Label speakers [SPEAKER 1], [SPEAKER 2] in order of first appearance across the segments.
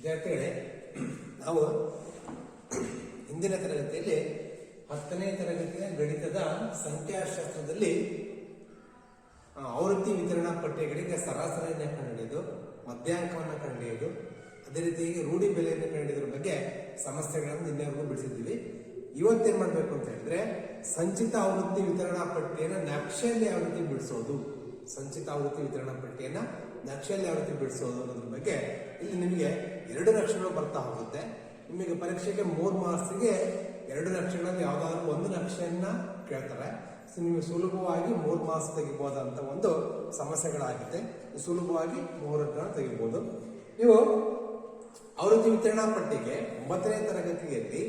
[SPEAKER 1] ವಿದ್ಯಾರ್ಥಿಗಳೇ, ನಾವು ಹಿಂದಿನ ತರಗತಿಯಲ್ಲಿ 10ನೇ ತರಗತಿಯ ಗಣಿತದ ಸಂಖ್ಯಾಶಾಸ್ತ್ರದಲ್ಲಿ ಆವೃತ್ತಿ ವಿತರಣಾ ಪಟ್ಟಿಗಳಿಗೆ ಸರಾಸರಿಯನ್ನು ಕಂಡುಹಿಡಿಯೋದು, ಮಧ್ಯಾಂಕವನ್ನು ಕಂಡುಹಿಡಿಯೋದು, ಅದೇ ರೀತಿಯಾಗಿ ರೂಢಿ ಬೆಲೆಯನ್ನು ಕಂಡುಹಿಡಿಯೋದ್ರ ಬಗ್ಗೆ ಸಮಸ್ಯೆಗಳನ್ನು ನಿನ್ನೆವರೆಗೂ ಬಿಡಿಸಿದ್ದೀವಿ. ಇವತ್ತೇನ್ ಮಾಡಬೇಕು ಅಂತ ಹೇಳಿದ್ರೆ, ಸಂಚಿತ ಆವೃತ್ತಿ ವಿತರಣಾ ಪಟ್ಟಿಯನ್ನು ನಕ್ಷೆಯಲ್ಲಿ ಯಾವ ರೀತಿ ಬಿಡಿಸೋದು, ಸಂಚಿತ ಆವೃತ್ತಿ ವಿತರಣಾ ಪಟ್ಟಿಯನ್ನ ನಕ್ಷೆಯಲ್ಲಿ ಯಾವ ರೀತಿ ಬಿಡಿಸೋದು ಅನ್ನೋದ್ರ ಬಗ್ಗೆ ಇಲ್ಲಿ ನಿಮಗೆ 2 ನಕ್ಷೆಗಳು ಬರ್ತಾ ಹೋಗುತ್ತೆ. ನಿಮಗೆ ಪರೀಕ್ಷೆಗೆ 3 ಮಾರ್ಕ್ಸ್ಗೆ 2 ನಕ್ಷೆಗಳಲ್ಲಿ ಯಾವ್ದಾದ್ರು ಒಂದು ನಕ್ಷೆಯನ್ನ ಕೇಳ್ತಾರೆ. ಸೊ ನೀವು ಸುಲಭವಾಗಿ 3 ಮಾರ್ಕ್ಸ್ ತೆಗಿಬಹುದಂತ ಒಂದು ಸಮಸ್ಯೆಗಳಾಗಿದೆ. ಸುಲಭವಾಗಿ 3 ತೆಗಿಬಹುದು. ನೀವು ಆವೃತ್ತಿ ವಿತರಣಾ ಪಟ್ಟಿಗೆ 9ನೇ ತರಗತಿಯಲ್ಲಿ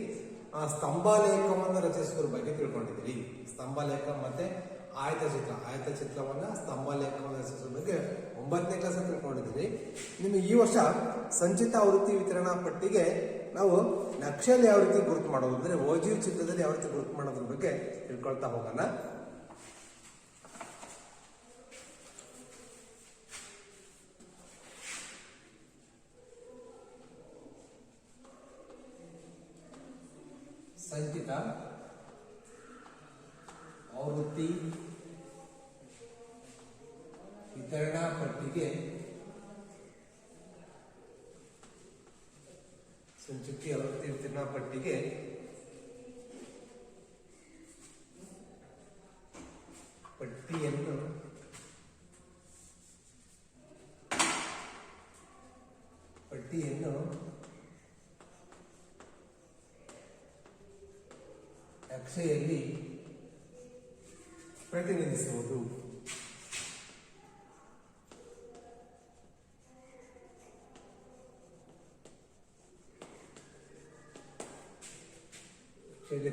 [SPEAKER 1] ಸ್ತಂಭಾಲೇಖವನ್ನು ರಚಿಸುವುದ್ರ ಬಗ್ಗೆ ತಿಳ್ಕೊಂಡಿದ್ದೀರಿ. ಸ್ತಂಭಾಲೇಖ ಮತ್ತೆ ಆಯತ ಚಿತ್ರವನ್ನ ಸ್ತಂಭಾಲೇಖವನ್ನು ರಚಿಸುವ ಬಗ್ಗೆ 9ನೇ ಕ್ಲಾಸ್ ತಿಳ್ಕೊಂಡಿದ್ದೀರಿ. ನಿಮಗೆ ಈ ವರ್ಷ ಸಂಚಿತ ಆವೃತ್ತಿ ವಿತರಣಾ ಪಟ್ಟಿಗೆ ನಾವು ನಕ್ಷೆಯಲ್ಲಿ ಯಾವ ರೀತಿ ಗುರುತು ಮಾಡೋದು ಅಂದ್ರೆ ಓಜಿವ್ ಚಿತ್ರದಲ್ಲಿ ಯಾವ ರೀತಿ ಗುರುತು ಮಾಡೋದ್ರ ಬಗ್ಗೆ ತಿಳ್ಕೊಳ್ತಾ ಹೋಗೋಣ. ಸಂಚಿತ ಆವೃತ್ತಿ ವಿತರಣಾ ಪಟ್ಟಿಗೆ ಸಂಚಿತ ಆವೃತ್ತಿ ವಿತರಣಾ ಪಟ್ಟಿಗೆ ಪಟ್ಟಿಯನ್ನು ನಕ್ಷೆಯಲ್ಲಿ ಪ್ರತಿನಿಧಿಸುವುದು.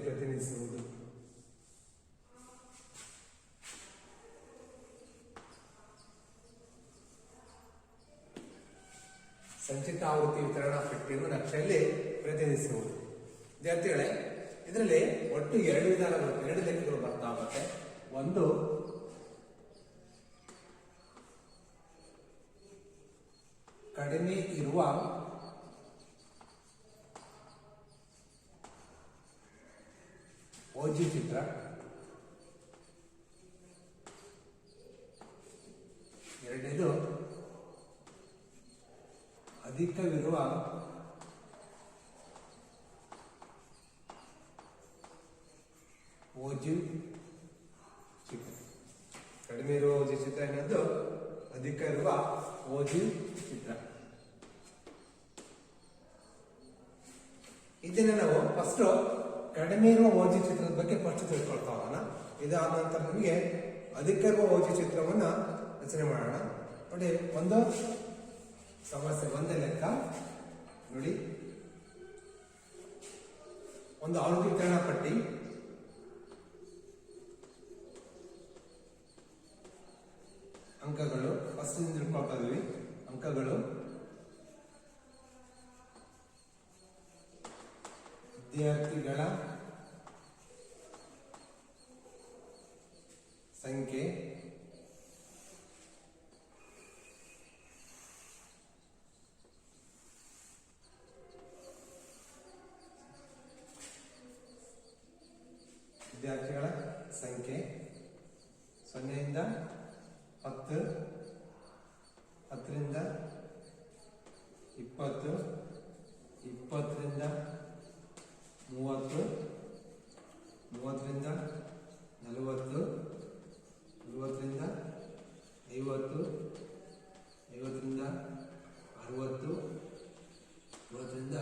[SPEAKER 1] ಪ್ರತಿನಿಧಿಸುವುದು ಸಂಚಿತ ಆವೃತ್ತಿ ವಿತರಣಾ ಪಟ್ಟಿಯನ್ನು ನಕ್ಷೆಯಲ್ಲಿ ಪ್ರತಿನಿಧಿಸುವುದು. ವಿದ್ಯಾರ್ಥಿಗಳೇ, ಇದರಲ್ಲಿ ಒಟ್ಟು 2 ವಿಧಾನಗಳು, 2 ಲೆಕ್ಕಗಳು ಬರ್ತಾ ಹೋಗುತ್ತೆ. ಒಂದು ಕಡಿಮೆ ಇರುವ ಓಜಿ ಚಿತ್ರ, ಎರಡನೇದು ಅಧಿಕವಿರುವ ಓಜಿವ್ ಚಿತ್ರ. ಕಡಿಮೆ ಇರುವ ಓಜಿವ್ ಚಿತ್ರ ಎನ್ನುವುದು ಅಧಿಕ ಇರುವ ಓಜಿವ್ ಚಿತ್ರ. ಇದನ್ನ ನಾವು ಫಸ್ಟ್ ಕಡಿಮೆ ಇರುವ ಓಜಿವ್ ಚಿತ್ರದ ಬಗ್ಗೆ ಫಸ್ಟ್ ತಿಳ್ಕೊಳ್ತಾ ಹೋಗೋಣ. ಇದಾದ ನಂತರ ನಮಗೆ ಅಧಿಕ ಇರುವ ಓಜಿವ್ ಚಿತ್ರವನ್ನ ರಚನೆ ಮಾಡೋಣ. ನೋಡಿ, ಒಂದು ಸಮಸ್ಯೆ, ಒಂದೇ ಲೆಕ್ಕ ನೋಡಿ. ಒಂದು ಆವೃತ್ತಿ ವಿತರಣಾ ಪಟ್ಟಿ, ಅಂಕಗಳು ಫಸ್ಟ್ ತಿಳ್ಕೊಳ್ತಾ ಇದೀವಿ. ಅಂಕಗಳು ವಿದ್ಯಾರ್ಥಿಗಳ ಸಂಖ್ಯೆ, ವಿದ್ಯಾರ್ಥಿಗಳ ಸಂಖ್ಯೆ 0 ರಿಂದ 10, 10 ರಿಂದ 20, 20 ರಿಂದ 30, 30 ರಿಂದ 40, 40 ರಿಂದ 50, 50 ರಿಂದ 60, 60 ರಿಂದ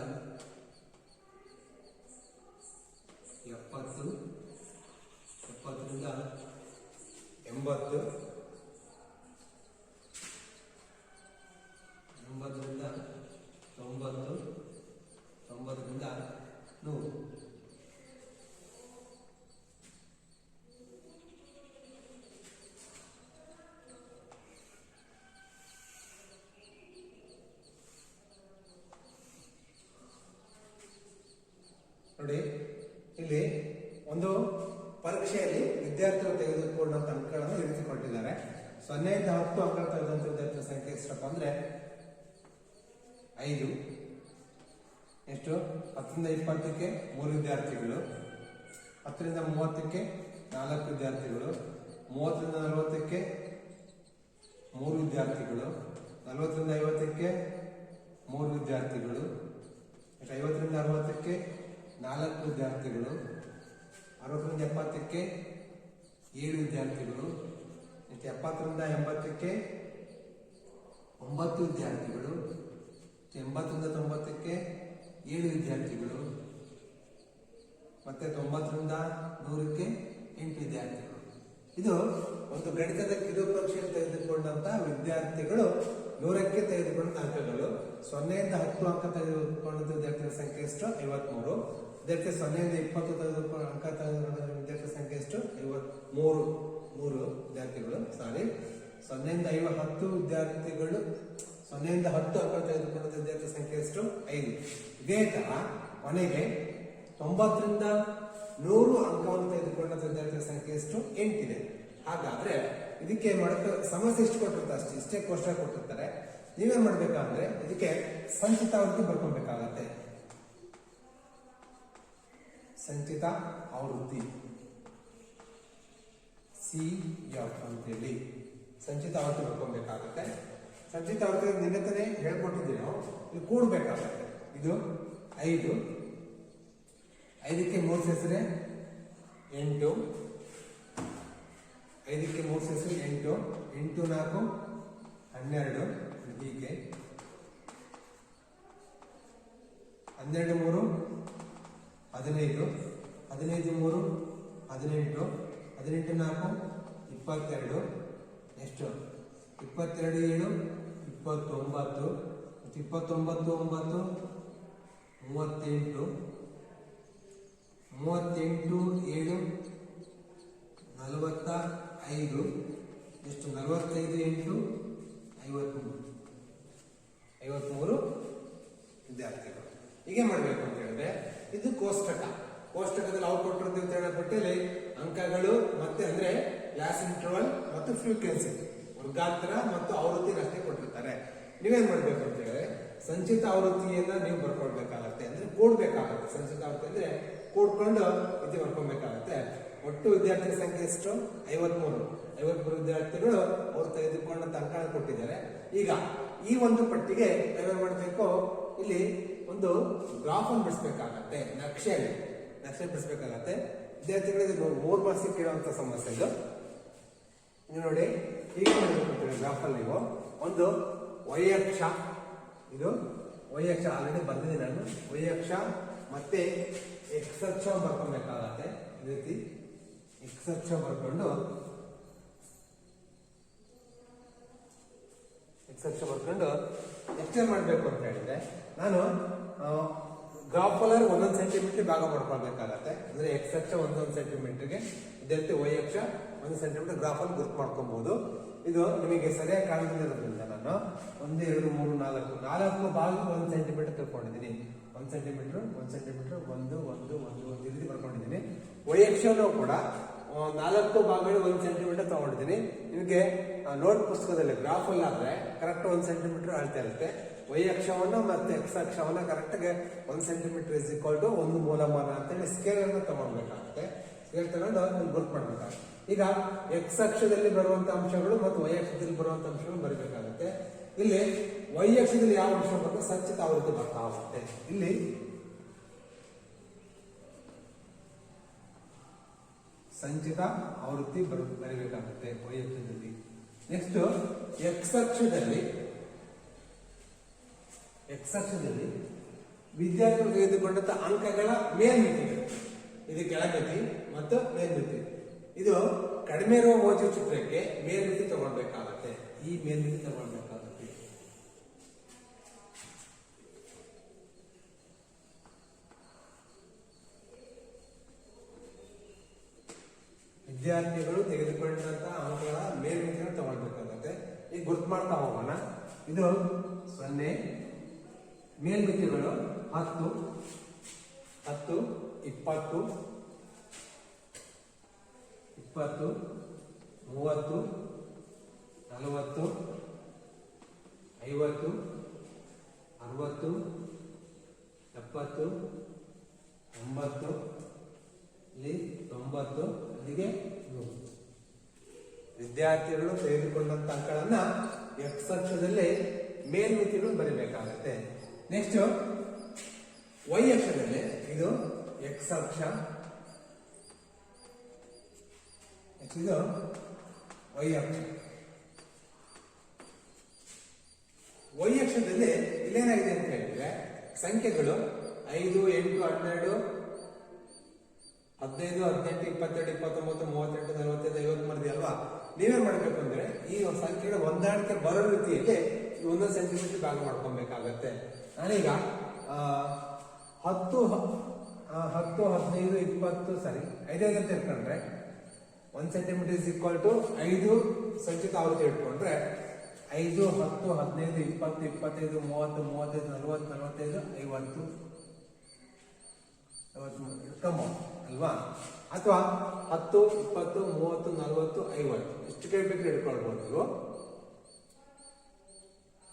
[SPEAKER 1] 70, 70 ರಿಂದ 80, 80 ರಿಂದ 90, 90 ರಿಂದ 100. ನೋಡಿ, ಇಲ್ಲಿ ಒಂದು ಪರೀಕ್ಷೆಯಲ್ಲಿ ವಿದ್ಯಾರ್ಥಿಗಳು ತೆಗೆದುಕೊಂಡಂತ ಅಂಕಗಳನ್ನು ಈ ರೀತಿ ಕೊಟ್ಟಿದ್ದಾರೆ. 0 ರಿಂದ 10 ಅಂಕ ತೆಗೆದಂತ ವಿದ್ಯಾರ್ಥಿಗಳ ಸಂಖ್ಯೆ ಎಷ್ಟಪ್ಪ ಅಂದ್ರೆ 5, ಎಷ್ಟು 10ರಿಂದ 20ಕ್ಕೆ 3 ವಿದ್ಯಾರ್ಥಿಗಳು, 10ರಿಂದ 30ಕ್ಕೆ 4 ವಿದ್ಯಾರ್ಥಿಗಳು, 30ರಿಂದ 40ಕ್ಕೆ 3 ವಿದ್ಯಾರ್ಥಿಗಳು, 40ರಿಂದ 50ಕ್ಕೆ 3 ವಿದ್ಯಾರ್ಥಿಗಳು, 50ರಿಂದ 60ಕ್ಕೆ 4 ವಿದ್ಯಾರ್ಥಿಗಳು, 60ರಿಂದ 70ಕ್ಕೆ 7 ವಿದ್ಯಾರ್ಥಿಗಳು, 70ರಿಂದ 80ಕ್ಕೆ 9 ವಿದ್ಯಾರ್ಥಿಗಳು, 80ರಿಂದ 90ಕ್ಕೆ 7 ವಿದ್ಯಾರ್ಥಿಗಳು, ಮತ್ತೆ 90ರಿಂದ 100ಕ್ಕೆ 8 ವಿದ್ಯಾರ್ಥಿಗಳು. ಇದು ಒಂದು ಗಣಿತದ ಕಿರು ಪರೀಕ್ಷೆಯಲ್ಲಿ ತೆಗೆದುಕೊಂಡಂತ ವಿದ್ಯಾರ್ಥಿಗಳು 100ಕ್ಕೆ ತೆಗೆದುಕೊಂಡ ಅಂಕಗಳು. 0ಯಿಂದ 10 ಅಂಕ ತೆಗೆದುಕೊಂಡ ವಿದ್ಯಾರ್ಥಿಗಳ ಸಂಖ್ಯೆ ಎಷ್ಟು? 53. ಇದಕ್ಕೆ 0ಯಿಂದ 20 ತೆಗೆದುಕೊಂಡ ಅಂಕ ತೆಗೆದುಕೊಂಡ ವಿದ್ಯಾರ್ಥಿಗಳ ಸಂಖ್ಯೆ ಎಷ್ಟು? 53 ವಿದ್ಯಾರ್ಥಿಗಳು. ಸಾರಿ, 0ಯಿಂದ 10 ವಿದ್ಯಾರ್ಥಿಗಳು, 0ಯಿಂದ 10 ಅಂಕ ತೆಗೆದುಕೊಂಡ ವಿದ್ಯಾರ್ಥಿಗಳ ಸಂಖ್ಯೆ ಎಷ್ಟು? 5. ಇದೇ ತರ ಕೊನೆಗೆ 90ರಿಂದ 100 ಅಂಕವನ್ನು ತೆಗೆದುಕೊಂಡ ವಿದ್ಯಾರ್ಥಿಗಳ ಸಂಖ್ಯೆ ಎಷ್ಟು? 8 ಇದೆ. ಹಾಗಾದ್ರೆ ಇದಕ್ಕೆ ಏನ್ ಮಾಡಬೇಕು? ಸಮಸ್ಯೆ ಎಷ್ಟು ಕೊಟ್ಟಿರ್ತಾರೆ ಅಷ್ಟೇ, ಇಷ್ಟೇ ಕೋಷ್ಟಕ ಕೊಟ್ಟಿರ್ತಾರೆ. ನೀವೇನ್ ಮಾಡ್ಬೇಕಂದ್ರೆ ಇದಕ್ಕೆ ಸಂಚಿತ ಆವೃತ್ತಿ ಬರ್ಕೊಬೇಕಾಗತ್ತೆ. ಸಂಚಿತ ಆವೃತ್ತಿ CF ಅಂತೇಳಿ ಸಂಚಿತ ಆವೃತ್ತಿ ಬರ್ಕೊಬೇಕಾಗತ್ತೆ. ಸಂಚಿತ ಆವೃತ್ತಿ ನಿನ್ನೆ ತಾನೇ ಹೇಳ್ಕೊಟ್ಟಿದ್ದೀವಿ ನಾವು. ಇದು ಕೂಡ್ಬೇಕಾಗತ್ತೆ. ಇದು 5, 5ಕ್ಕೆ 3 ಸೇರಿಸಿದ್ರೆ 8, 5ಕ್ಕೆ 3 ಸೇರಿಸಿದ್ರೆ 8, 8 4 12, ಹೀಗೆ 12 3 15, 15 3 18, 18 4 22, ಎಷ್ಟು? 22 7 29, 29 9 38, 38 7 45, ಎಷ್ಟು? 45 8 53 ವಿದ್ಯಾರ್ಥಿಗಳು. ಹೀಗೆ ಮಾಡಬೇಕು ಅಂತ ಹೇಳಿದ್ರೆ ಇದು ಕೋಷ್ಟಕ. ಕೋಷ್ಟಕದಲ್ಲಿ ಅವ್ರು ಕೊಟ್ಟಿರ್ತೀವಿ ಅಂತ ಹೇಳೋ ಪಟ್ಟಿಯಲ್ಲಿ ಅಂಕಗಳು ಮತ್ತೆ ಅಂದ್ರೆ ಕ್ಲಾಸ್ ಇಂಟರ್ವಲ್ ಮತ್ತು ಫ್ರೀಕ್ವೆನ್ಸಿ, ವರ್ಗಾಂತರ ಮತ್ತು ಆವೃತ್ತಿ ಅಷ್ಟೇ ಕೊಟ್ಟಿರ್ತಾರೆ. ನೀವೇನ್ ಮಾಡ್ಬೇಕು ಅಂತ ಹೇಳಿದ್ರೆ ಸಂಚಿತ ಆವೃತ್ತಿಯನ್ನ ನೀವು ಬರ್ಕೊಳ್ಬೇಕಾಗತ್ತೆ, ಅಂದ್ರೆ ಕೂಡ್ಬೇಕಾಗತ್ತೆ. ಸಂಚಿತ ಆವೃತ್ತಿ ಅಂದ್ರೆ ಕೂಡ್ಕೊಂಡು ಇದು ಬರ್ಕೊಬೇಕಾಗತ್ತೆ. ಒಟ್ಟು ವಿದ್ಯಾರ್ಥಿಗಳ ಸಂಖ್ಯೆ ಎಷ್ಟು? 53 ವಿದ್ಯಾರ್ಥಿಗಳು ಅವ್ರು ತೆಗೆದುಕೊಂಡಂತ ಅಂಕ ಕೊಟ್ಟಿದ್ದಾರೆ. ಈಗ ಈ ಒಂದು ಪಟ್ಟಿಗೆ ನಾವೇನ್ ಮಾಡ್ಬೇಕು? ಇಲ್ಲಿ ಒಂದು ಗ್ರಾಫ್ ಅನ್ನು ಬಿಡಿಸ್ಬೇಕಾಗತ್ತೆ. ನಕ್ಷೆ ಬಿಡಿಸ್ಬೇಕಾಗತ್ತೆ. ವಿದ್ಯಾರ್ಥಿಗಳಿಗೆ 3 ಮಾರ್ಕ್ಸ್ ಕೇಳುವಂತ ಸಮಸ್ಯೆ ಇದು. ನೀವು ನೋಡಿ ಹೀಗೆ ಮಾಡಬೇಕು ಗ್ರಾಫ್ ಅಲ್ಲಿ ನೀವು ಒಂದು y ಅಕ್ಷ, ಇದು y ಅಕ್ಷ ಆಲ್ರೆಡಿ ಬಂದಿದೆ ನಾನು. y ಅಕ್ಷ ಮತ್ತೆ x ಅಕ್ಷ ಬರ್ಕೊಬೇಕಾಗತ್ತೆ. ಈ ರೀತಿ x ಅಕ್ಷ ಬರ್ಕೊಂಡು ಎಷ್ಟೇ ಮಾಡಬೇಕು ಅಂತ ಹೇಳಿದ್ರೆ ನಾನು ಗ್ರಾಫ್ ಒಂದೊಂದು ಸೆಂಟಿಮೀಟರ್ ಭಾಗ ಮಾಡ್ಕೊಳ್ಬೇಕಾಗತ್ತೆ. ಅಂದ್ರೆ x ಅಕ್ಷ 1 ಸೆಂಟಿಮೀಟರ್ಗೆ, ಇದಂತೆ y ಅಕ್ಷ 1 ಸೆಂಟಿಮೀಟರ್ ಗ್ರಾಫ್ ಅಲ್ಲಿ ಗುರುತು ಮಾಡ್ಕೊಬಹುದು. ಇದು ನಿಮಗೆ ಸರಿಯಾಗಿ ಕಾಣದಿರೋದ್ರಿಂದ ನಾನು 1 2 3 4 ಭಾಗ 1 ಸೆಂಟಿಮೀಟರ್ ತಗೊಂಡಿದ್ದೀನಿ. 1 ಸೆಂಟಿಮೀಟರ್ 1 1 1 ಈ ರೀತಿ ಬರ್ಕೊಂಡಿದ್ದೀನಿ. y ಅಕ್ಷನೂ ಕೂಡ 4 ಭಾಗಗಳು 1 ಸೆಂಟಿಮೀಟರ್ ತಗೊಂಡಿದ್ದೀನಿ. ನಿಮಗೆ ನೋಟ್ ಪುಸ್ತಕದಲ್ಲಿ ಗ್ರಾಫ್ ಅಲ್ಲಿ ಆದ್ರೆ ಕರೆಕ್ಟ್ 1 ಸೆಂಟಿಮೀಟರ್ ಅಳ್ತಾ ಇರುತ್ತೆ. y ಅಕ್ಷವನ್ನು ಮತ್ತೆ x ಅಕ್ಷವನ್ನ ಕರೆಕ್ಟ್ ಗೆ 1 ಸೆಂಟಿಮೀಟರ್ ಇಸ್ ಈಕ್ವಲ್ ಟು 1 ಮೂಲಮಾನ ಅಂತೇಳಿ ಸ್ಕೇಲ್ ಅನ್ನು ತಗೊಳ್ಬೇಕಾಗುತ್ತೆ. ಸ್ಕೇಲ್ ತಗೊಂಡು ಗುರುತು ಮಾಡ್ಬೇಕಾಗುತ್ತೆ. ಈಗ x ಅಕ್ಷದಲ್ಲಿ ಬರುವಂತ ಅಂಶಗಳು ಮತ್ತು y ಅಕ್ಷದಲ್ಲಿ ಬರುವಂತ ಅಂಶಗಳು ಬರಬೇಕಾಗುತ್ತೆ. ಇಲ್ಲಿ y ಅಕ್ಷದಲ್ಲಿ ಯಾವ ಅಂಶ ಬರ್ತದೆ? ಸಂಚಿತ ಆವೃತ್ತಿ ಬರ್ತಾ ಹೋಗುತ್ತೆ. ಇಲ್ಲಿ ಸಂಚಿತ ಆವೃತ್ತಿ ಬರಬೇಕಾಗುತ್ತೆ y ಅಕ್ಷದಲ್ಲಿ. ನೆಕ್ಸ್ಟ್ x ಅಕ್ಷದಲ್ಲಿ ವಿದ್ಯಾರ್ಥಿಗಳು ತೆಗೆದುಕೊಂಡಂತ ಅಂಕಗಳ ಮೇಲ್ಮಿತಿಗಳು, ಇದು ಕೆಳಮಿತಿ ಮತ್ತು ಮೇಲ್ಮಿತಿ. ಇದು ಕಡಿಮೆ ಇರುವ ಓಜು ಚಿತ್ರಕ್ಕೆ ಮೇಲ್ಮಿತಿ ತಗೊಳ್ಬೇಕಾಗತ್ತೆ. ಈ ಮೇಲ್ಮಿತಿ ತಗೊಳ್ಬೇಕಾಗತ್ತೆ. ವಿದ್ಯಾರ್ಥಿಗಳು ತೆಗೆದುಕೊಂಡಂತ ಅಂಕಗಳ ಮೇಲ್ಮಿತಿಯನ್ನು ತಗೊಳ್ಬೇಕಾಗತ್ತೆ. ಈಗ ಗುರ್ತು ಮಾಡ್ತಾ ಹೋಗೋಣ. ಇದು 0, ಮೇಲ್ಮಿತಿಗಳು 10, 10, 20, 20, 30, 40, 50, 60, 70 90 ಇಲ್ಲಿ 90 ಅಲ್ಲಿಗೆ 100. ವಿದ್ಯಾರ್ಥಿಗಳು ತೆಗೆದುಕೊಂಡಂತ ಅಂಕಗಳನ್ನ x ಅಕ್ಷದಲ್ಲಿ ಮೇಲ್ಮಿತಿಗಳು ಬರೀಬೇಕಾಗುತ್ತೆ. ನೆಕ್ಸ್ಟ್ y ಅಕ್ಷದಲ್ಲಿ ಇದು x ಅಕ್ಷ, ಇದು y ಅಕ್ಷ. y ಅಕ್ಷದಲ್ಲಿ ಇಲ್ಲೇನಾಗಿದೆ ಅಂತ ಹೇಳಿದ್ರೆ ಸಂಖ್ಯೆಗಳು 5 8 12 15 18 22 29 38 45 50 ಮಾಡಿದೆ ಅಲ್ವಾ. ನೀವೇನ್ ಮಾಡ್ಬೇಕು ಅಂದ್ರೆ ಈ ಸಂಖ್ಯೆಗಳ ಹೊಂದಾಣಿಕೆ ಬರೋ ರೀತಿಯಲ್ಲಿ ಒಂದೊಂದು ಸೆಂಟಿಮೀಟರ್ ಭಾಗ ಮಾಡ್ಕೊಬೇಕಾಗತ್ತೆ. ನಾನೀಗ 10 15 20 ಸರಿ 5 ಅಂತ ಇಟ್ಕೊಂಡ್ರೆ 1 ಸೆಂಟಿಮೀಟರ್ ಇಸ್ ಈಕ್ವಲ್ ಟು 5 ಸಂಚಿತ ಆವೃತ್ತಿ ಇಟ್ಕೊಂಡ್ರೆ 5 10 15 20 25 30 35 40 45 50 ಇಟ್ಕೊಂಬೋದು ಅಲ್ವಾ. ಅಥವಾ 10 20 30 40 50 ಇಷ್ಟು ಬೇಕು ಇಟ್ಕೊಳ್ಬೋದು ನೀವು.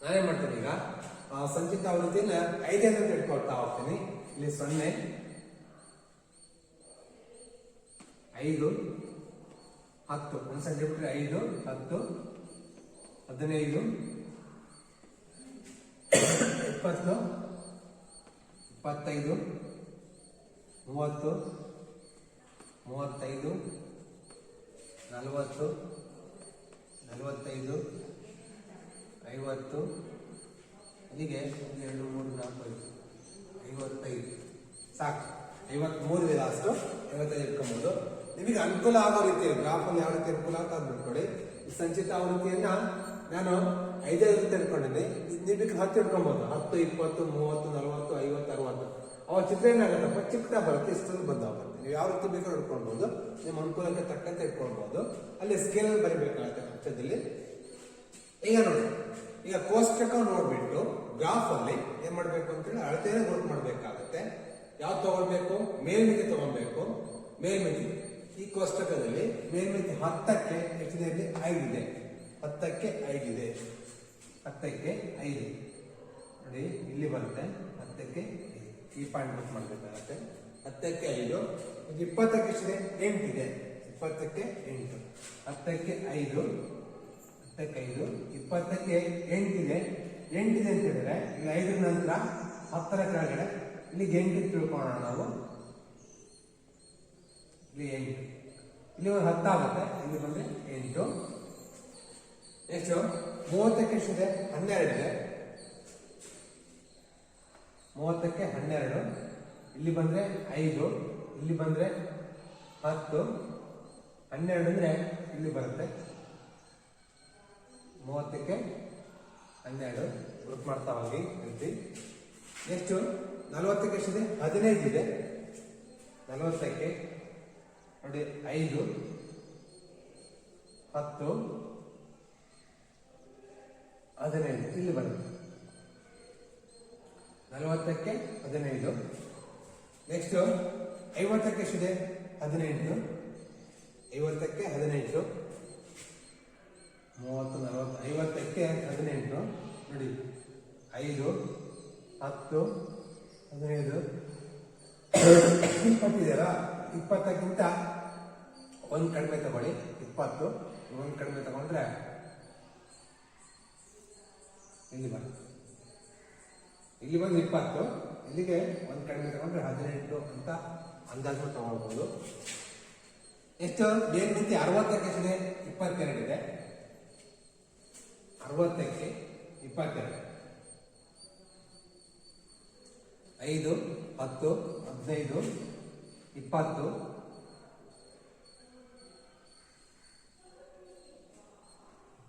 [SPEAKER 1] ನಾನೇನ್ ಮಾಡ್ತೀನಿ ಈಗ ಸಂಚಿತ ಆವೃತ್ತಿನ 5 ಅಂತ ಇಟ್ಕೊಳ್ತಾ ಹೋಗ್ತೀನಿ. ಇಲ್ಲಿ 0 5 10 1 ಸೆಂಟಿಮೀಟರ್ 5 10 15 20 25 30 35 40 45 50 ಇಲ್ಲಿಗೆ 1 2 3 4 55 ಸಾಕು. 53 ಇದೆ ಲಾಸ್ಟ್. 55 ಇಟ್ಕೊಬಹುದು. ನಿಮಗೆ ಅನುಕೂಲ ಆಗೋ ರೀತಿ ಗ್ರಾಫಲ್ಲಿ ಯಾವ ರೀತಿ ಅನುಕೂಲ ಅಂತ ಅಂದ್ಬಿಟ್ಕೊಳ್ಳಿ. ಈ ಸಂಚಿತ ಆವೃತ್ತಿಯನ್ನ ನಾನು 5 ತೆಗೆದುಕೊಂಡಿದ್ದೀನಿ. ನಿಮಗೆ 10 ಇಟ್ಕೊಬಹುದು. 10 20 30 40 50 60 ಅವ ಚಿತ್ರ ಏನಾಗತ್ತಪ್ಪ ಚಿಕ್ಕದ ಬರುತ್ತೆ, ಇಷ್ಟೊಂದು ಬಂದಾಗುತ್ತೆ. ನೀವು ಯಾವ ರೀತಿ ಬೇಕಾದ್ರೂ ಇಟ್ಕೊಳ್ಬಹುದು. ನಿಮ್ಮ ಅನುಕೂಲಕ್ಕೆ ತಕ್ಕಂತೆ ಇಟ್ಕೊಳ್ಬಹುದು. ಅಲ್ಲಿ ಸ್ಕೇಲ್ ಅಲ್ಲಿ ಬರಿಬೇಕಾಗುತ್ತೆ ಪಕ್ಷದಲ್ಲಿ. ಈಗ ನೋಡಿ, ಈಗ ಕೋಷ್ಟಕ ನೋಡ್ಬಿಟ್ಟು ಗ್ರಾಫ್ ಅಲ್ಲಿ ಏನ್ ಮಾಡ್ಬೇಕು ಅಂತ ಹೇಳಿ ಅಳತೆಯನ್ನು ಗುರುತು ಮಾಡ್ಬೇಕಾಗತ್ತೆ. ಯಾವ್ದು ತಗೊಳ್ಬೇಕು? ಮೇಲ್ಮಿತಿ ತಗೊಳ್ಬೇಕು. ಮೇಲ್ಮಿತಿ ಈ ಕೋಷ್ಟಕದಲ್ಲಿ ಮೇಲ್ಮಿತಿ 10ಕ್ಕೆ ಎಷ್ಟಿದೆ? 5 ಇದೆ. 10ಕ್ಕೆ 5 ಇದೆ. 10ಕ್ಕೆ 5 ನೋಡಿ ಇಲ್ಲಿ ಬರುತ್ತೆ. 10ಕ್ಕೆ ಈ ಪಾಯಿಂಟ್ ಬುಕ್ ಮಾಡಬೇಕಾಗತ್ತೆ. 10ಕ್ಕೆ 5. 20ಕ್ಕೆ ಎಷ್ಟಿದೆ? 8 ಇದೆ. 20ಕ್ಕೆ 8. 10ಕ್ಕೆ 5 10ಕ್ಕೆ 5 20ಕ್ಕೆ 8 ಇದೆ. 8 ಇದೆ ಅಂತ ಹೇಳಿದ್ರೆ ಈಗ 5 ನಂತರ 10ರ ಕೆಳಗಡೆ ಇಲ್ಲಿಗೆ 8 ತಿಳ್ಕೊಳ್ಳೋಣ ನಾವು. ಇಲ್ಲಿ 8 ಇಲ್ಲಿ ಒಂದು 10 ಆಗುತ್ತೆ. ಇಲ್ಲಿ ಬಂದ್ರೆ 8. ನೆಕ್ಸ್ಟ್ 30ಕ್ಕೆ ಎಷ್ಟಿದೆ? 12 ಇದೆ. 30ಕ್ಕೆ 12 ಇಲ್ಲಿ ಬಂದ್ರೆ 5 ಇಲ್ಲಿ ಬಂದ್ರೆ 10 12 ಅಂದ್ರೆ ಇಲ್ಲಿ ಬರುತ್ತೆ. 30ಕ್ಕೆ 12 ಗ್ರೂಪ್ ಮಾಡ್ತಾ ಹೋಗಿ ಇರ್ತಿ. ನೆಕ್ಸ್ಟ್ 40ಕ್ಕೆ ಎಷ್ಟಿದೆ? 15 ಇದೆ. 40ಕ್ಕೆ ನೋಡಿ 5 10 15 ಇಲ್ಲಿ ಬರುತ್ತೆ. 40ಕ್ಕೆ 15. ನೆಕ್ಸ್ಟ್ 50ಕ್ಕೆ ಎಷ್ಟಿದೆ? 18. 50ಕ್ಕೆ 18 30 40 50ಕ್ಕೆ 18 ನೋಡಿ 5 10 15 20 ಇದೆಯಲ್ಲ. 20ಕ್ಕಿಂತ 1 ಕಡಿಮೆ ತಗೊಳ್ಳಿ. 20 1 ಕಡಿಮೆ ತಗೊಂಡ್ರೆ ಇಲ್ಲಿ ಬರುತ್ತೆ. ಇಲ್ಲಿ ಬಂದು 20 ಇಲ್ಲಿಗೆ 1 ಕಡಿಮೆ ತಗೊಂಡ್ರೆ 18 ಅಂತ ಅಂದಾಜು ತಗೊಳ್ಬಹುದು. ಎಷ್ಟು? ಮೇಲ್ಮಿತಿ 60ಕ್ಕೆ ಎಷ್ಟಿದೆ? 22 ಇದೆ. 60ಕ್ಕೆ 22 5 10 15 20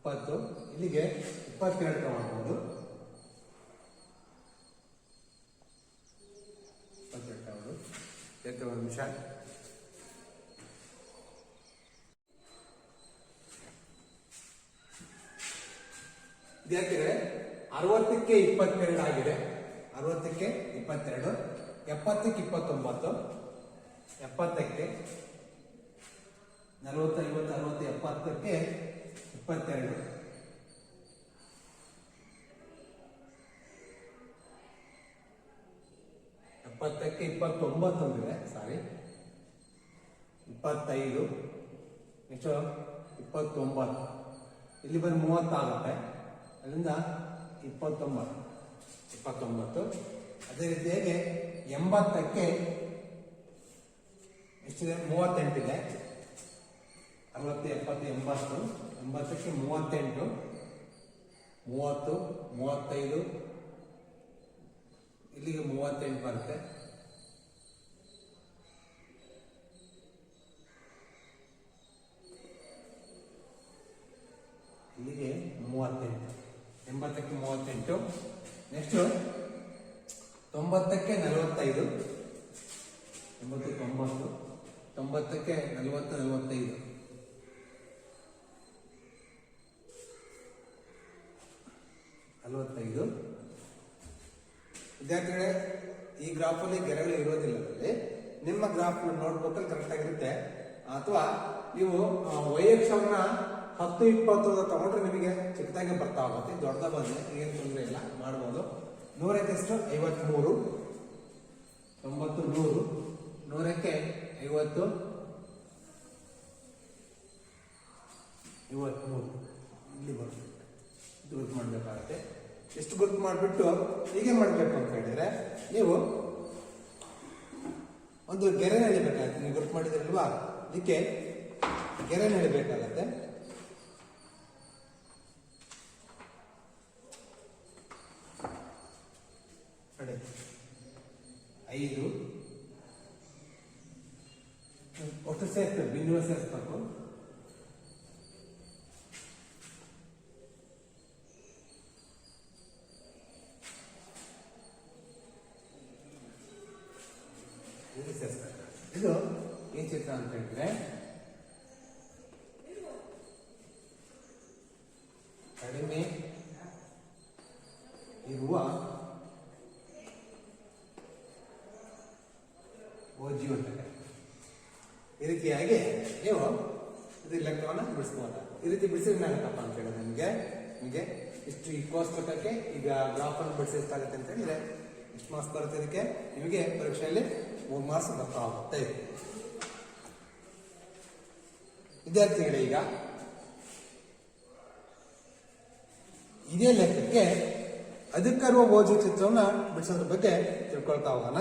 [SPEAKER 1] 20 ಇಲ್ಲಿಗೆ 22 ತಗೊಳ್ಬಹುದು. 22 ಒಂದು ನಿಮಿಷ. ವಿದ್ಯಾರ್ಥಿಗಳೇ 60ಕ್ಕೆ 22 ಆಗಿದೆ. 60ಕ್ಕೆ 22 70ಕ್ಕೆ 29 70ಕ್ಕೆ 40 50 60 70ಕ್ಕೆ 22 70 70ಕ್ಕೆ 29 ಅಂದಿದೆ, ಸಾರಿ 25, ಎಷ್ಟು 29, ಇಲ್ಲಿ ಬಂದು 30 ಆಗುತ್ತೆ, ಅಲ್ಲಿಂದ 29. ಅದೇ ರೀತಿಯಾಗಿ 80ಕ್ಕೆ ಎಷ್ಟಿದೆ 38 ಇದೆ, 60, 70, 80, 80ಕ್ಕೆ 38, 30, 35, ಇಲ್ಲಿಗೆ 38 ಬರುತ್ತೆ. ಇಲ್ಲಿಗೆ 38, 80ಕ್ಕೆ 38. ನೆಕ್ಸ್ಟ್ 90ಕ್ಕೆ 45, 80, 90, 90ಕ್ಕೆ 40, 45, 45. ವಿದ್ಯಾರ್ಥಿಗಳೇ, ಈ ಗ್ರಾಫಲ್ಲಿ ಗೆರೆಗಳು ಇರೋದಿಲ್ಲ, ಅದರಲ್ಲಿ ನಿಮ್ಮ ಗ್ರಾಫ್ ನೋಟ್ಬುಕ್ಕಲ್ಲಿ ಕರೆಕ್ಟ್ ಆಗಿರುತ್ತೆ. ಅಥವಾ ನೀವು ವೈಯಕ್ಷವನ್ನ 10, 20 ತಗೊಂಡ್ರೆ ನಿಮಗೆ ಚಿಕ್ಕದಾಗಿ ಬರ್ತಾ ಹೋಗುತ್ತೆ, ದೊಡ್ಡದ ಬಂದ್ರೆ ಏನು ತೊಂದರೆ ಇಲ್ಲ, ಮಾಡ್ಬೋದು. 100ಕ್ಕೆ ಎಷ್ಟು 53, 90, 100, 100ಕ್ಕೆ 50, 53 ಇಲ್ಲಿ ಬರುತ್ತೆ. ಗುರುತು ಮಾಡಬೇಕಾಗುತ್ತೆ. ಎಷ್ಟು ಗುರುತು ಮಾಡಿಬಿಟ್ಟು ಹೀಗೆ ಮಾಡಬೇಕು ಅಂತ ಹೇಳಿದ್ರೆ ನೀವು ಒಂದು ಗೆರೆ ಎಳಿಬೇಕಾಗುತ್ತೆ. ನೀವು ಗುರುತು ಮಾಡಿದ್ರಲ್ವಾ, ಇದಕ್ಕೆ ಗೆರೆ ಎಳಿಬೇಕಾಗತ್ತೆ. ನೋಡಿ 5 ಒಟ್ಟು ಸೇರಿಸ್ಬೇಕು, ಬಿಂದುವ ಸೇರಿಸ್ಬೇಕು. ಇದು ಏನ್ ಚಿತ್ರ ಅಂತ ಹೇಳಿದ್ರೆ ಕಡಿಮೆ ಇರುವ ಓಜಿ ಅಂತಾರೆ. ಈ ರೀತಿಯಾಗಿ ನೀವು ಇದು ಲೆಕ್ಕವನ್ನ ಬಿಡಿಸ್ಬೋದು. ಈ ರೀತಿ ಬಿಡಿಸಿದ್ರೆ ಏನಾಗುತ್ತಪ್ಪ ಅಂತ ಹೇಳಿದ್ರೆ ನಿಮಗೆ ಇಷ್ಟು ಈ ಕೋಷ್ಟಕಕ್ಕೆ ಈಗ ಗ್ರಾಫ್ ಅನ್ನು ಬಿಡಿಸಿ ಎಷ್ಟಾಗುತ್ತೆ ಅಂತ ಹೇಳಿದ್ರೆ ಎಷ್ಟು ಮಾರ್ಕ್ಸ್ ಬರುತ್ತೆ. ಇದಕ್ಕೆ ನಿಮಗೆ ಪರೀಕ್ಷೆಯಲ್ಲಿ 3 ಮಾರ್ಕ್ಸ್ ಬರ್ತಾ ಹೋಗುತ್ತೆ. ವಿದ್ಯಾರ್ಥಿಗಳೇ, ಈಗ ಇದೇ ಲೆಕ್ಕಕ್ಕೆ ಅಧಿಕರುವ ಓಜು ಚಿತ್ರವನ್ನ ಬಿಡಿಸೋದ್ರ ಬಗ್ಗೆ ತಿಳ್ಕೊಳ್ತಾ ಹೋಗೋಣ.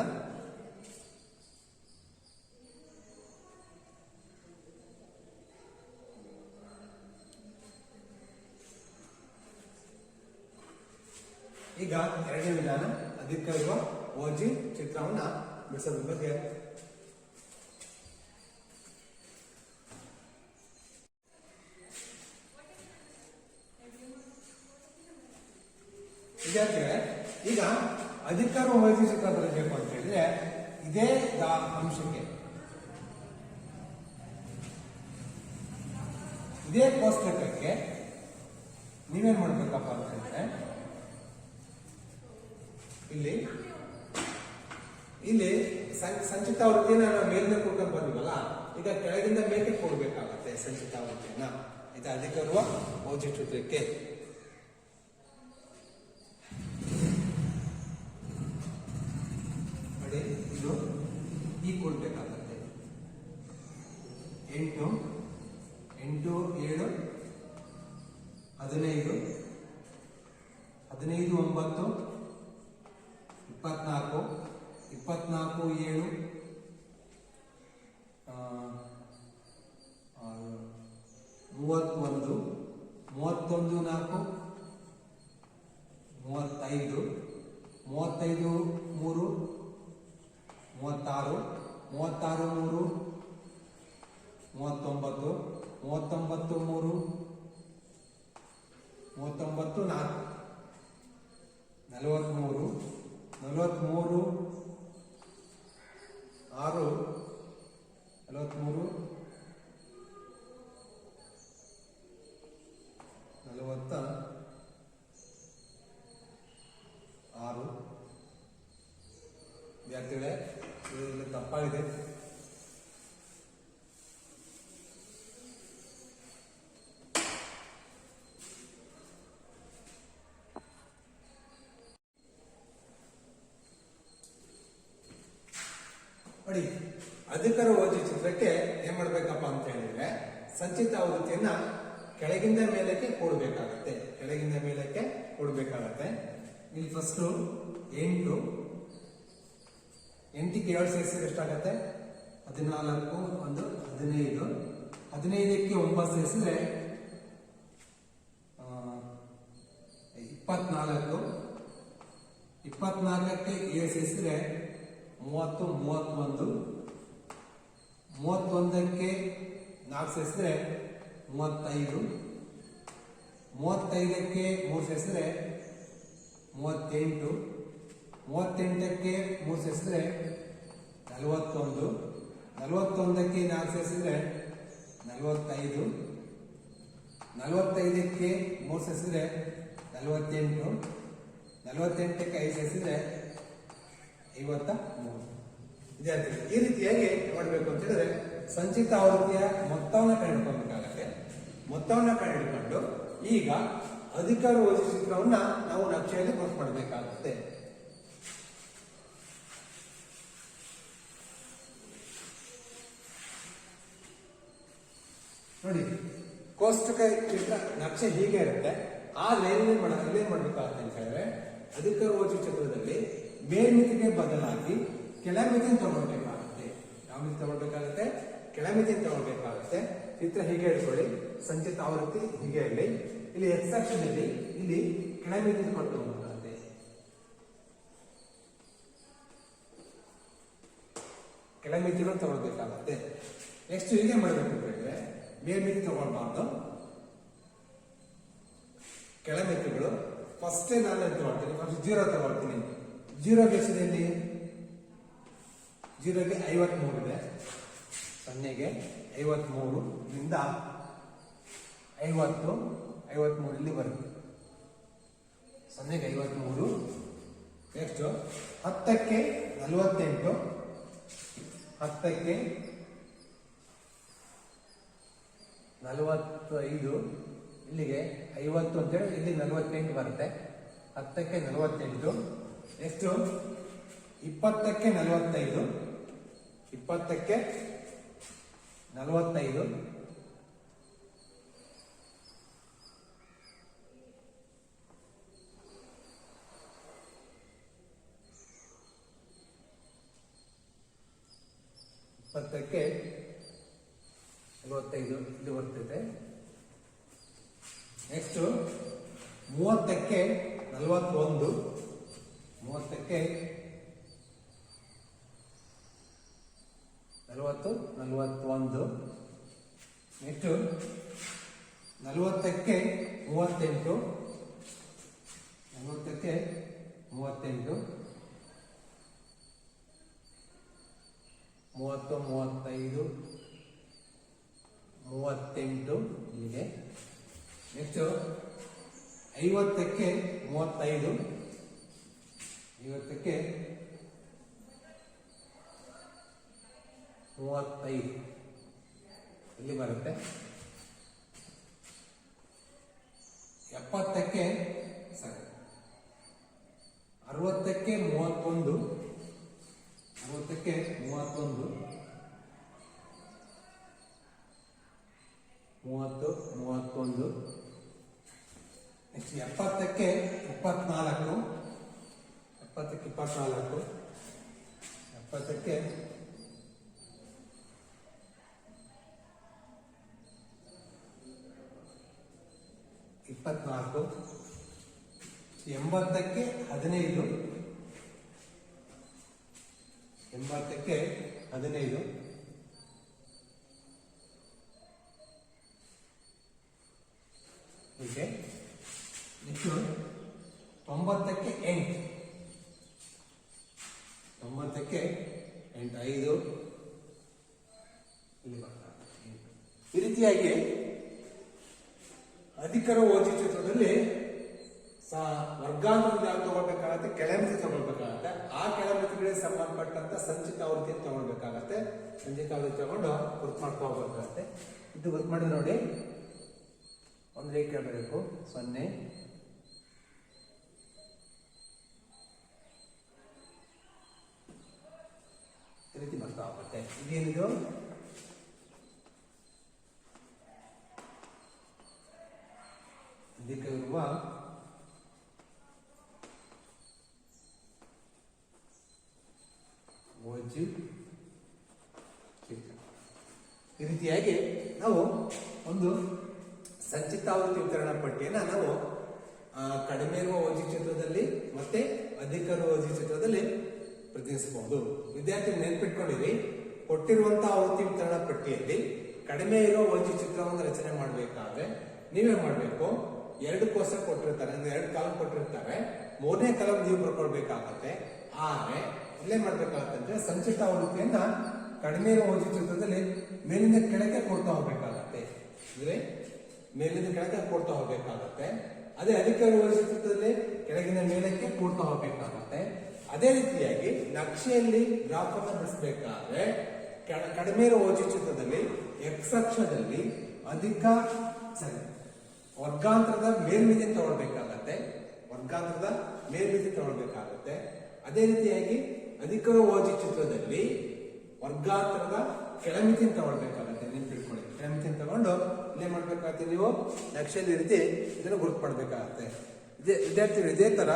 [SPEAKER 1] ಈಗ ಎರಡನೇ ವಿಧಾನ, ಅಧಿಕವಿರುವ ಓಜಿ ಚಿತ್ರವನ್ನ ಬಿಡಿಸೋದ್ರ ಬಗ್ಗೆ. ವಿದ್ಯಾರ್ಥಿಗಳೇ, ಈಗ ಅಧಿಕಾರ ಓಜಿ ಚಿತ್ರ ಬರಬೇಕು ಅಂತ ಹೇಳಿದ್ರೆ ಇದೇ ಅಂಶಕ್ಕೆ ಇದೇ ಕೋಷ್ಟಕಕ್ಕೆ ನೀವೇನ್ ಮಾಡ್ಬೇಕಪ್ಪ ಅಂತ ಹೇಳಿದ್ರೆ ಇಲ್ಲಿ ಸಂಚಿತ ವೃತ್ತಿಯನ್ನ ನಾವು ಮೇಲ್ಮೇಲೆ ಕೊಡ್ಕೊಂಡು ಬಂದಿವಲ್ಲ, ಈಗ ಕೆಳಗಿಂದ ಮೇಲೆ ಕೊಡ್ಬೇಕಾಗತ್ತೆ ಸಂಚಿತ ವೃತ್ತಿಯನ್ನ. ಇದು ಅಧಿಕರುವ ಓಜಿ ಚಿತ್ರಕ್ಕೆ ನೋಡಿ, ಇದು ಈ ಕೊಡ್ಬೇಕಾಗತ್ತೆ. 8, 8, 7, 15, 15, 9, 24, 24, 7, 31, 31, 4, 35, 35, 3, 36, 36, 3, 39, 39, 3, 39, 4, 43, 43, 6, 43, 46. ವಿದ್ಯಾರ್ಥಿಗಳೇ, ಇದು ತಪ್ಪಾಗಿದೆ. ನೋಡಿ, ಅಧಿಕಾರ ಓಜಿ ಚಿತ್ರಕ್ಕೆ ಏನ್ ಮಾಡ್ಬೇಕಪ್ಪ ಅಂತ ಹೇಳಿದ್ರೆ ಸಂಚಿತ ಆವೃತ್ತಿಯನ್ನ ಕೆಳಗಿಂದ ಮೇಲಕ್ಕೆ ಕೊಡಬೇಕಾಗತ್ತೆ. ಕೆಳಗಿಂದ ಮೇಲಕ್ಕೆ ಕೊಡಬೇಕಾಗತ್ತೆ. ಇಲ್ಲಿ ಫಸ್ಟ್ 8 8ಕ್ಕೆ 7 ಸೇರಿಸಿದ್ರೆ ಎಷ್ಟಾಗತ್ತೆ? 14 1 15 15ಕ್ಕೆ 9 ಸೇರಿಸಿದ್ರೆ 24 24ಕ್ಕೆ 7 ಸೇರಿಸಿದ್ರೆ 30 31 31ಕ್ಕೆ 4 ಸೇರಿಸಿದ್ರೆ 35 35ಕ್ಕೆ 3 ಸೇರಿಸಿದ್ರೆ 38 38ಕ್ಕೆ 3 ಸೇರಿಸಿದ್ರೆ 41 41ಕ್ಕೆ 4 ಸೇರಿಸಿದ್ರೆ 45 45ಕ್ಕೆ 3 ಸೇರಿಸಿದ್ರೆ 48 48ಕ್ಕೆ 5 ಸೇರಿಸಿದ್ರೆ 53. ವಿದ್ಯಾರ್ಥಿಗಳು ಈ ರೀತಿಯಾಗಿ ಮಾಡಬೇಕು ಅಂತ ಹೇಳಿದ್ರೆ ಸಂಚಿತ ಆವೃತ್ತಿಯ ಮೊತ್ತವನ್ನು ಕಂಡುಹಿಡ್ಕೊಬೇಕಾಗತ್ತೆ. ಮೊತ್ತವನ್ನು ಕಂಡುಹಿಡ್ಕೊಂಡು ಈಗ ಅಧಿಕಾರ ಓಜಿ ಚಿತ್ರವನ್ನ ನಾವು ನಕ್ಷೆಯಲ್ಲಿ ಗುರುತು ಮಾಡಬೇಕಾಗುತ್ತೆ. ನೋಡಿ, ಕೋಷ್ಟಕ ಚಿತ್ರ ನಕ್ಷೆ ಹೀಗೆ ಇರುತ್ತೆ. ಆ ಲೈನ್ ಏನ್ ಮಾಡ್ಬೇಕಾಗುತ್ತೆ ಅಂತ ಹೇಳಿದ್ರೆ ಅಧಿಕಾರ ಓಜಿ ಚಿತ್ರದಲ್ಲಿ ಮೇಲ್ಮಿತಿಗೆ ಬದಲಾಗಿ ಕೆಳಮಿತಿಯನ್ನು ತಗೊಳ್ಬೇಕಾಗುತ್ತೆ. ಯಾವ ಮಿತಿ ತಗೊಳ್ಬೇಕಾಗುತ್ತೆ? ಕೆಳಮಿತಿಯನ್ನು ತಗೊಳ್ಬೇಕಾಗುತ್ತೆ. ಚಿತ್ರ ಹೀಗೆ ಇಟ್ಕೊಳ್ಳಿ. ಸಂಚಿತ ಆವೃತ್ತಿ ಹೀಗೆ ಇರಲಿ. ಇಲ್ಲಿ ಎಕ್ಸ್ ಅಕ್ಷದಲ್ಲಿ ಇಲ್ಲಿ ಕೆಳಮಿತಿ ಕೊಟ್ಟುಕೊಳ್ಳಬೇಕಾಗುತ್ತೆ. ಕೆಳಮಿತಿಗಳು ತಗೊಳ್ಬೇಕಾಗುತ್ತೆ. ನೆಕ್ಸ್ಟ್ ಹೀಗೆ ಮಾಡಬೇಕು ಅಂತ ಹೇಳಿದ್ರೆ ಮೇಲ್ಮಿತಿ ತಗೊಳ್ಬಾರ್ದು. ಕೆಳಮಿತಿಗಳು ಫಸ್ಟೇ ನಾನು ತಗೊಳ್ತೀನಿ. ಫಸ್ಟ್ 0 ತಗೊಳ್ತೀನಿ. 0ಗೆ ಎಷ್ಟಿದೆ? 0ಗೆ 53 ಇದೆ. 0ಗೆ 53 ಇಂದ 50 53 ಇಲ್ಲಿ ಬರುತ್ತೆ. 0ಗೆ 53. ನೆಕ್ಸ್ಟ್ 10ಕ್ಕೆ 48 10ಕ್ಕೆ 45 ಇಲ್ಲಿಗೆ 50 ಅಂತೇಳಿ ಇಲ್ಲಿ 48 ಬರುತ್ತೆ. 10ಕ್ಕೆ 48. ನೆಕ್ಸ್ಟ್ 20ಕ್ಕೆ 45 20ಕ್ಕೆ 45 20ಕ್ಕೆ 45 ಇದು ಬರ್ತಿದೆ. ನೆಕ್ಸ್ಟ್ 30ಕ್ಕೆ 41 30ಕ್ಕೆ 40 41. ನೆಕ್ಸ್ಟ್ 40ಕ್ಕೆ 38 40ಕ್ಕೆ 38 30 35 38 ಇಲ್ಲಿಗೆ. ನೆಕ್ಸ್ಟ್ 50ಕ್ಕೆ 35 50ಕ್ಕೆ 35 ಇಲ್ಲಿ ಬರುತ್ತೆ. 70ಕ್ಕೆ 60ಕ್ಕೆ 31 60ಕ್ಕೆ 31 30 31. ನೆಕ್ಸ್ಟ್ 70ಕ್ಕೆ 24 70ಕ್ಕೆ 24 70ಕ್ಕೆ 24 80ಕ್ಕೆ 15 80ಕ್ಕೆ 15 ಹೀಗೆ. ನೆಕ್ಸ್ಟ್ 90ಕ್ಕೆ 8 90ಕ್ಕೆ 8 5 ಇಲ್ಲಿ ಬರ್ತಾರೆ. ಈ ರೀತಿಯಾಗಿ ಅಧಿಕಾರ ಓಜಿ ಚಿತ್ರದಲ್ಲಿ ವರ್ಗಾಂತರ ಯಾವ್ದು ತಗೊಳ್ಬೇಕಾಗತ್ತೆ? ಕೆಳಮಿತಿ ತಗೊಳ್ಬೇಕಾಗತ್ತೆ. ಆ ಕೆಳಮಿತಿಗಳಿಗೆ ಸಂಬಂಧಪಟ್ಟಂತ ಸಂಚಿತ ಆವೃತ್ತಿಯನ್ನು ತಗೊಳ್ಬೇಕಾಗತ್ತೆ. ಸಂಚಿತ ಆವೃತ್ತಿ ತಗೊಂಡು ಗುರ್ತು ಮಾಡ್ಕೋಬೇಕಾಗತ್ತೆ. ಇದು ಗುರ್ತು ಮಾಡಿದ್ರೆ ನೋಡಿ, ಒಂದು ರೇಖೆ ಕೇಳಬೇಕು. 0 ಈ ರೀತಿ ಬರ್ತದೆ. ಬಿಡಿಸ್ಬೇಕಾಗುತ್ತೆ. ಇದೇನಿದು ಅಧಿಕವಿರುವ ಓಜಿ ಚಿತ್ರ. ಈ ರೀತಿಯಾಗಿ ನಾವು ಒಂದು ಸಂಚಿತಾವೃತ್ತಿ ವಿತರಣಾ ಪಟ್ಟಿಯನ್ನ ನಾವು ಕಡಿಮೆ ಇರುವ ಓಜಿ ಚಿತ್ರದಲ್ಲಿ ಮತ್ತೆ ಅಧಿಕ ಇರುವ ಓಜಿ ಚಿತ್ರದಲ್ಲಿ ಪ್ರತಿನಿಧಿಸಬಹುದು. ವಿದ್ಯಾರ್ಥಿ ನೆನಪಿಟ್ಕೊಂಡಿರಿ, ಕೊಟ್ಟಿರುವಂತಹ ಆವೃತ್ತಿ ವಿತರಣಾ ಪಟ್ಟಿಯಲ್ಲಿ ಕಡಿಮೆ ಇರುವ ಓಜಿ ಚಿತ್ರವನ್ನು ರಚನೆ ಮಾಡಬೇಕಾದ್ರೆ ನೀವೇನ್ ಮಾಡ್ಬೇಕು, 2 ಕೋಶ ಕೊಟ್ಟಿರ್ತಾರೆ, ಅಂದ್ರೆ 2 ಕಾಲಂ ಕೊಟ್ಟಿರ್ತಾರೆ, 3ನೇ ಕಾಲಂ ನೀವು ಬರ್ಕೊಳ್ಬೇಕಾಗತ್ತೆ. ಆದ್ರೆ ಇಲ್ಲೇ ಮಾಡ್ಬೇಕಾಗತ್ತಂದ್ರೆ ಸಂಚಿತ ಆವೃತ್ತಿಯನ್ನ ಕಡಿಮೆ ಇರುವ ಓಜಿ ಚಿತ್ರದಲ್ಲಿ ಮೇಲಿಂದ ಕೆಳಗೆ ಕೊಡ್ತಾ ಹೋಗ್ಬೇಕಾಗತ್ತೆ. ಅಂದ್ರೆ ಮೇಲಿಂದ ಕೆಳಗೆ ಕೊಡ್ತಾ ಹೋಗ್ಬೇಕಾಗತ್ತೆ. ಅದೇ ಅಧಿಕ ಇರುವ ಓಜಿ ಚಿತ್ರದಲ್ಲಿ ಕೆಳಗಿನ ಮೇಲಕ್ಕೆ ಕೊಡ್ತಾ ಹೋಗ್ಬೇಕಾಗತ್ತೆ. ಅದೇ ರೀತಿಯಾಗಿ ನಕ್ಷೆಯಲ್ಲಿ ಗ್ರಾಫ್ ಅನ್ನು ಬಿಡಿಸಬೇಕಾದ್ರೆ ಕಡಿಮೆ ಇರುವ ಓಜಿ ಚಿತ್ರದಲ್ಲಿ ಎಕ್ಸ್ ಅಕ್ಷದಲ್ಲಿ ವರ್ಗಾಂತರದ ಮೇಲ್ಮಿತಿ ತಗೊಳ್ಬೇಕಾಗತ್ತೆ. ಅದೇ ರೀತಿಯಾಗಿ ಅಧಿಕ ಓಜಿ ಚಿತ್ರದಲ್ಲಿ ವರ್ಗಾಂತರದ ಕೆಳಮಿತಿ ತಗೊಳ್ಬೇಕಾಗತ್ತೆ. ನೆನ್ಪಿಟ್ಕೊಳ್ಳಿ, ಕೆಳಮಿತಿ ತಗೊಂಡು ಇಲ್ಲೇ ಮಾಡ್ಬೇಕಾಗತ್ತೆ. ನೀವು ನಕ್ಷೆಯಲ್ಲಿ ಈ ರೀತಿ ಇದನ್ನು ಗುರುತು ಮಾಡಬೇಕಾಗತ್ತೆ. ವಿದ್ಯಾರ್ಥಿಗಳು ಇದೇ ತರ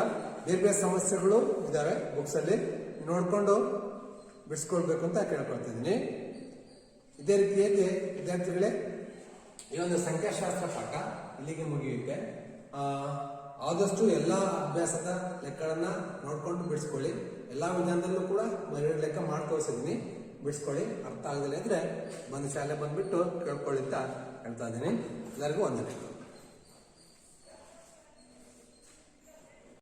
[SPEAKER 1] ಬೇರೆ ಬೇರೆ ಸಮಸ್ಯೆಗಳು ಇದಾವೆ ಬುಕ್ಸ್ ಅಲ್ಲಿ, ನೋಡ್ಕೊಂಡು ಬಿಡಿಸ್ಕೊಳ್ಬೇಕು ಅಂತ ಕೇಳ್ಕೊಳ್ತಿದ್ದೀನಿ. ಇದೇ ರೀತಿಯಾಗಿ ವಿದ್ಯಾರ್ಥಿಗಳೇ ಈ ಒಂದು ಸಂಖ್ಯಾಶಾಸ್ತ್ರ ಪಾಠ ಇಲ್ಲಿಗೆ ಮುಗಿಯುತ್ತೆ. ಆದಷ್ಟು ಎಲ್ಲಾ ಅಭ್ಯಾಸದ ಲೆಕ್ಕಗಳನ್ನ ನೋಡ್ಕೊಂಡು ಬಿಡಿಸ್ಕೊಳ್ಳಿ. ಎಲ್ಲಾ ವಿಧಾನದಲ್ಲೂ ಕೂಡ ಲೆಕ್ಕ ಮಾಡ್ಕೊಳ್ಸಿದೀನಿ, ಬಿಡಿಸ್ಕೊಳ್ಳಿ. ಅರ್ಥ ಆಗದಿಲ್ಲ ಇದ್ರೆ ಬಂದು ಶಾಲೆ ಬಂದ್ಬಿಟ್ಟು ಕೇಳ್ಕೊಳ್ಳಿ ಅಂತ ಹೇಳ್ತಾ ಇದ್ದೀನಿ. ಎಲ್ಲರಿಗೂ ವಂದನೆಗಳು.